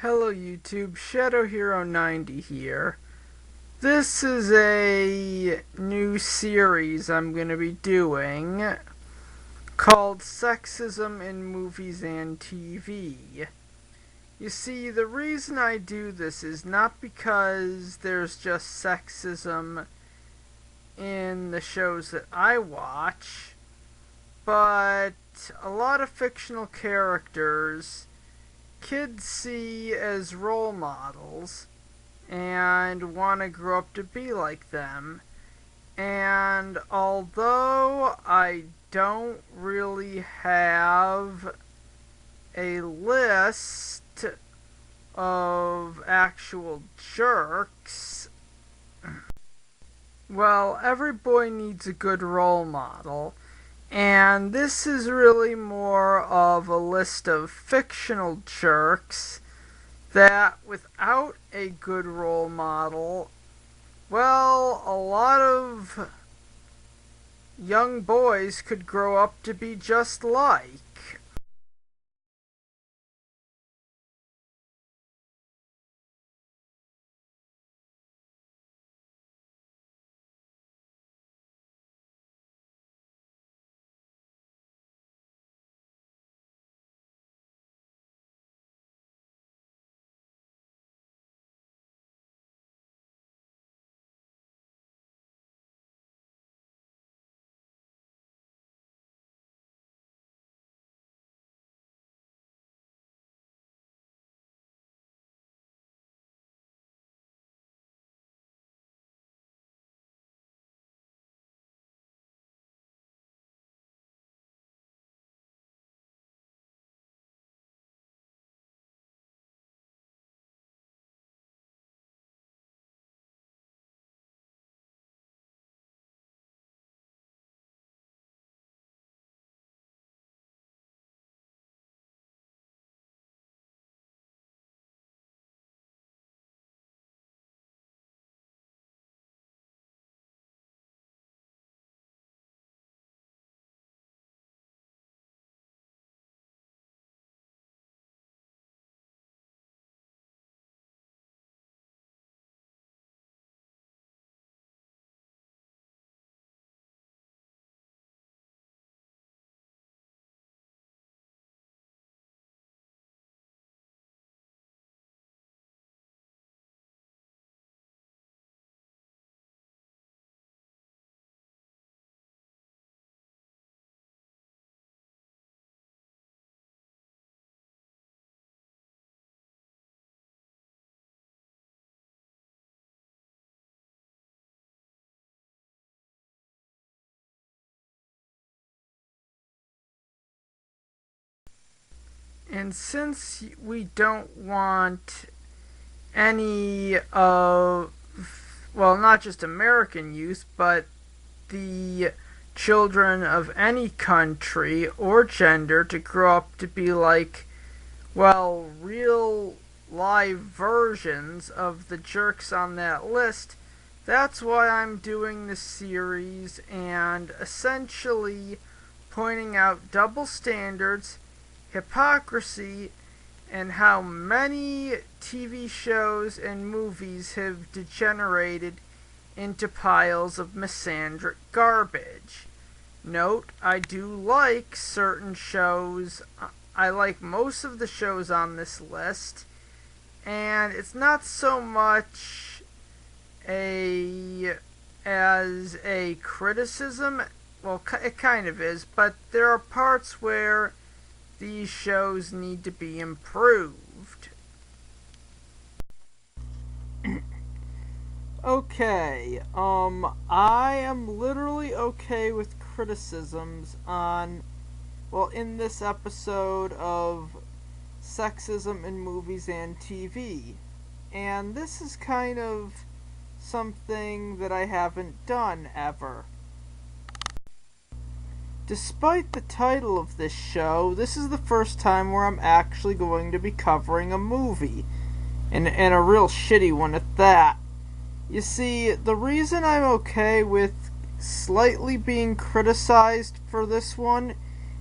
Hello YouTube, Shadow Hero 90 here. This is a new series I'm going to be doing called Sexism in Movies and TV. You see, the reason I do this is not because there's just sexism in the shows that I watch, but a lot of fictional characters kids see as role models and want to grow up to be like them. And although I don't really have a list of actual jerks, well, every boy needs a good role model. And this is really more of a list of fictional jerks that, without a good role model, well, a lot of young boys could grow up to be just like. And since we don't want any of, well, not just American youth, but the children of any country or gender to grow up to be like, well, real live versions of the jerks on that list, that's why I'm doing this series and essentially pointing out double standards, hypocrisy, and how many TV shows and movies have degenerated into piles of misandric garbage. Note, I do like certain shows. I like most of the shows on this list, and it's not so much as a criticism. Well, it kind of is, but there are parts where these shows need to be improved. Okay, I am literally okay with criticisms on, well, in this episode of Sexism in Movies and TV. And this is kind of something that I haven't done ever. Despite the title of this show, this is the first time where I'm actually going to be covering a movie. And a real shitty one at that. You see, the reason I'm okay with slightly being criticized for this one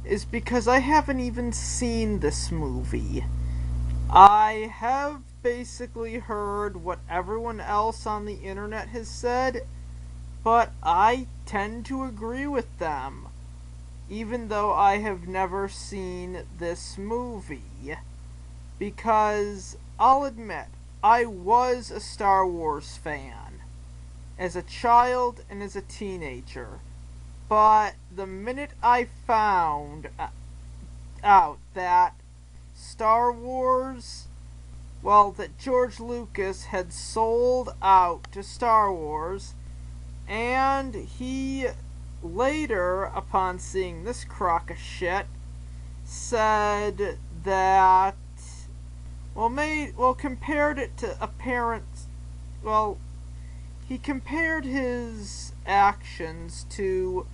is because I haven't even seen this movie. I have basically heard what everyone else on the internet has said, but I tend to agree with them, even though I have never seen this movie. Because I'll admit, I was a Star Wars fan as a child and as a teenager. But the minute I found out that Star Wars, well, that George Lucas had sold out to Star Wars, and he later, upon seeing this crock of shit, said that, compared it to he compared his actions to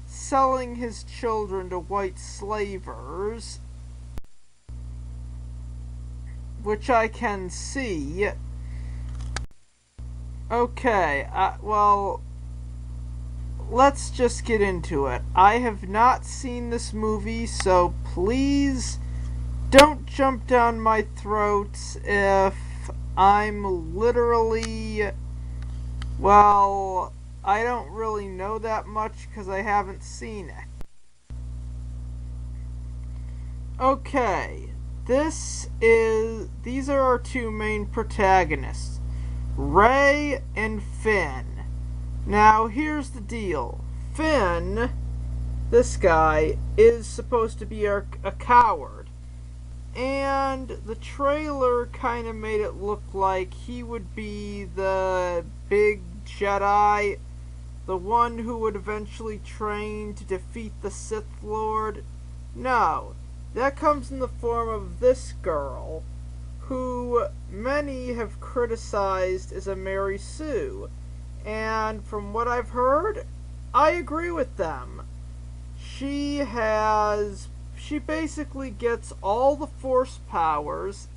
selling his children to white slavers, which I can see. Okay, let's just get into it. I have not seen this movie, so please don't jump down my throat if I'm literally, I don't really know that much because I haven't seen it. Okay, these are our two main protagonists, Rey and Finn. Now, here's the deal. Finn, this guy, is supposed to be a coward. And the trailer kind of made it look like he would be the big Jedi, the one who would eventually train to defeat the Sith Lord. No, that comes in the form of this girl, who many have criticized as a Mary Sue. And from what I've heard, I agree with them. She basically gets all the Force powers,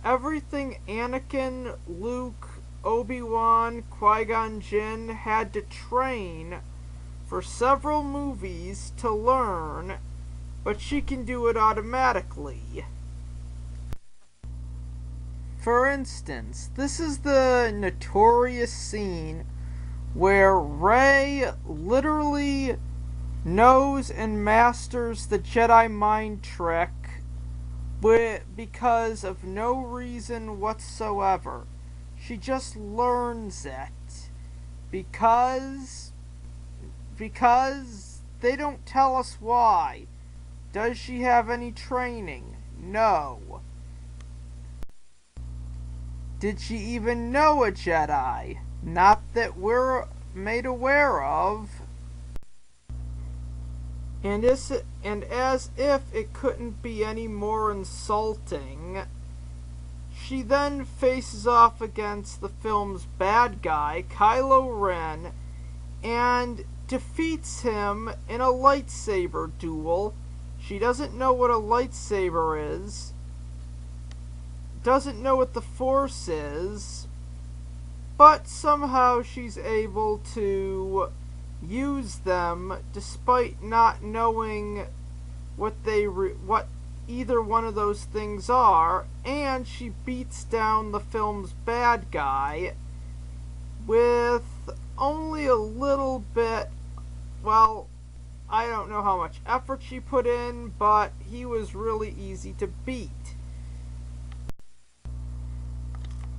everything Anakin, Luke, Obi-Wan, Qui-Gon Jinn had to train for several movies to learn, but she can do it automatically. For instance, this is the notorious scene where Rey literally knows and masters the Jedi mind trick because of no reason whatsoever. She just learns it because they don't tell us why. Does she have any training? No. Did she even know a Jedi? Not that we're made aware of. And as if it couldn't be any more insulting, she then faces off against the film's bad guy, Kylo Ren, and defeats him in a lightsaber duel. She doesn't know what a lightsaber is, doesn't know what the Force is, but somehow she's able to use them despite not knowing what either one of those things are, and she beats down the film's bad guy with only a little bit, I don't know how much effort she put in, but he was really easy to beat.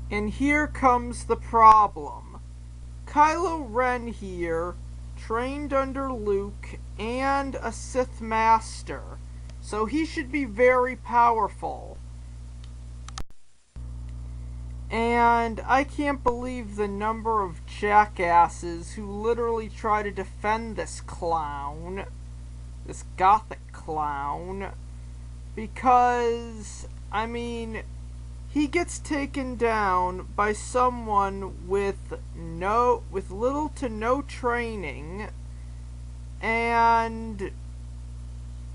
And here comes the problem. Kylo Ren here trained under Luke and a Sith Master, so he should be very powerful. And I can't believe the number of jackasses who literally try to defend this clown, this gothic clown, because, he gets taken down by someone with little to no training, and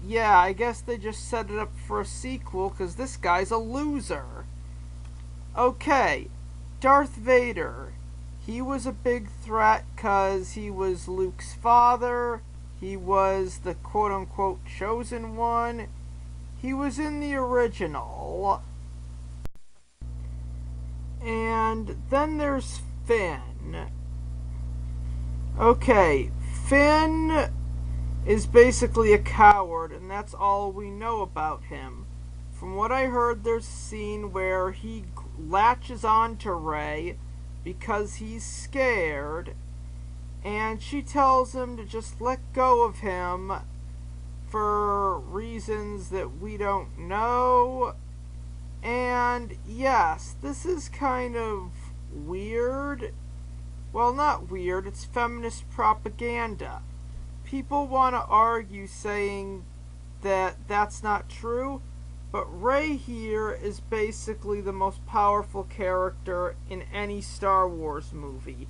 yeah, I guess they just set it up for a sequel because this guy's a loser. Okay, Darth Vader. He was a big threat because he was Luke's father. He was the quote-unquote chosen one. He was in the original. And then there's Finn. Okay, Finn is basically a coward, and that's all we know about him. From what I heard, there's a scene where he latches on to Rey because he's scared, and she tells him to just let go of him for reasons that we don't know. And yes, this is kind of weird. Well, not weird, it's feminist propaganda. People want to argue saying that that's not true, but Rey here is basically the most powerful character in any Star Wars movie.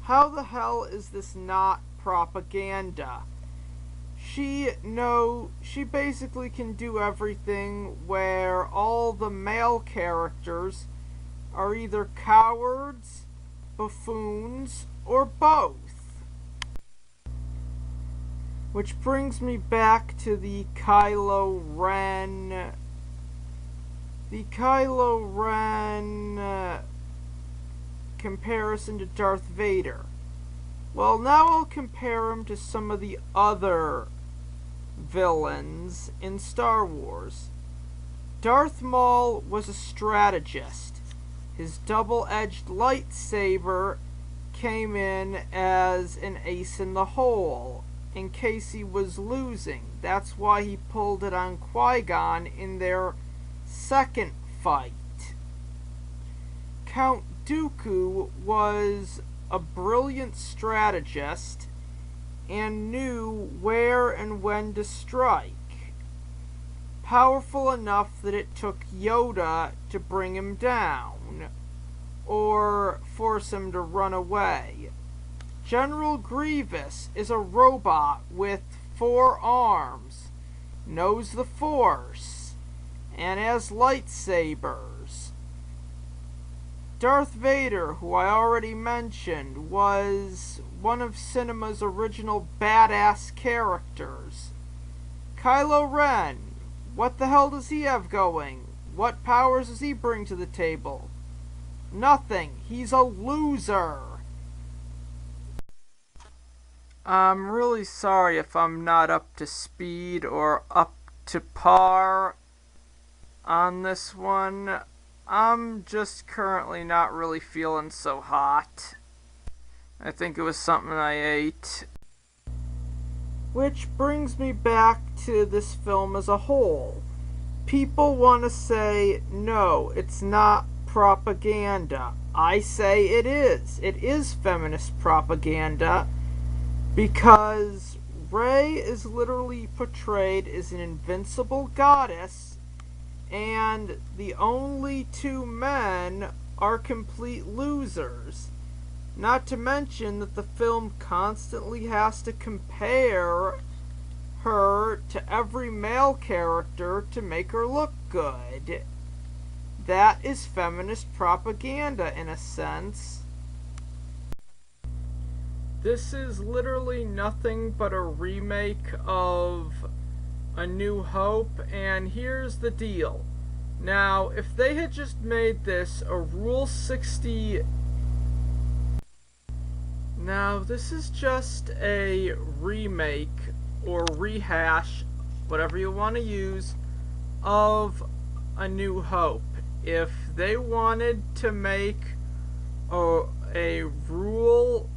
How the hell is this not propaganda? She basically can do everything, where all the male characters are either cowards, buffoons, or both. Which brings me back to the Kylo Ren comparison to Darth Vader. Well, now I'll compare him to some of the other villains in Star Wars. Darth Maul was a strategist. His double-edged lightsaber came in as an ace in the hole, in case he was losing. That's why he pulled it on Qui-Gon in their second fight. Count Dooku was a brilliant strategist and knew where and when to strike. Powerful enough that it took Yoda to bring him down, or force him to run away. General Grievous is a robot with 4 arms, knows the Force, and has lightsabers. Darth Vader, who I already mentioned, was one of cinema's original badass characters. Kylo Ren, what the hell does he have going? What powers does he bring to the table? Nothing. He's a loser. I'm really sorry if I'm not up to speed or up to par on this one. I'm just currently not really feeling so hot. I think it was something I ate. Which brings me back to this film as a whole. People want to say, no, it's not propaganda. I say it is. It is feminist propaganda, because Rey is literally portrayed as an invincible goddess, and the only 2 men are complete losers. Not to mention that the film constantly has to compare her to every male character to make her look good. That is feminist propaganda in a sense. This is literally nothing but a remake of A New Hope, and here's the deal. Now, if they had just made this a Rule 60... Now, this is just a remake, or rehash, whatever you want to use, of A New Hope. If they wanted to make a Rule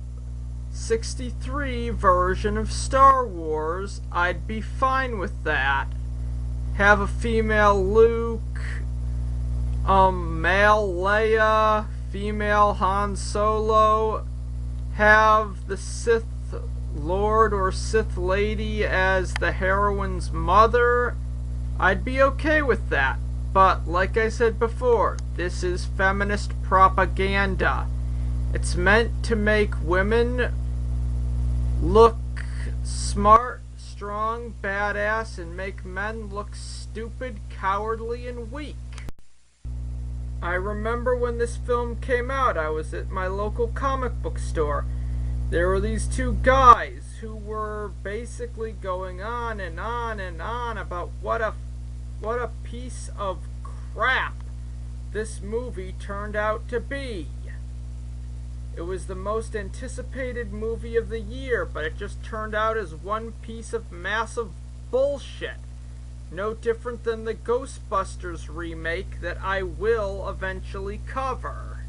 63 version of Star Wars, I'd be fine with that. Have a female Luke, male Leia, female Han Solo, have the Sith Lord or Sith Lady as the heroine's mother. I'd be okay with that. But, like I said before, this is feminist propaganda. It's meant to make women look smart, strong, badass, and make men look stupid, cowardly, and weak. I remember when this film came out, I was at my local comic book store. There were these 2 guys who were basically going on and on and on about what a piece of crap this movie turned out to be. It was the most anticipated movie of the year, but it just turned out as one piece of massive bullshit. No different than the Ghostbusters remake that I will eventually cover.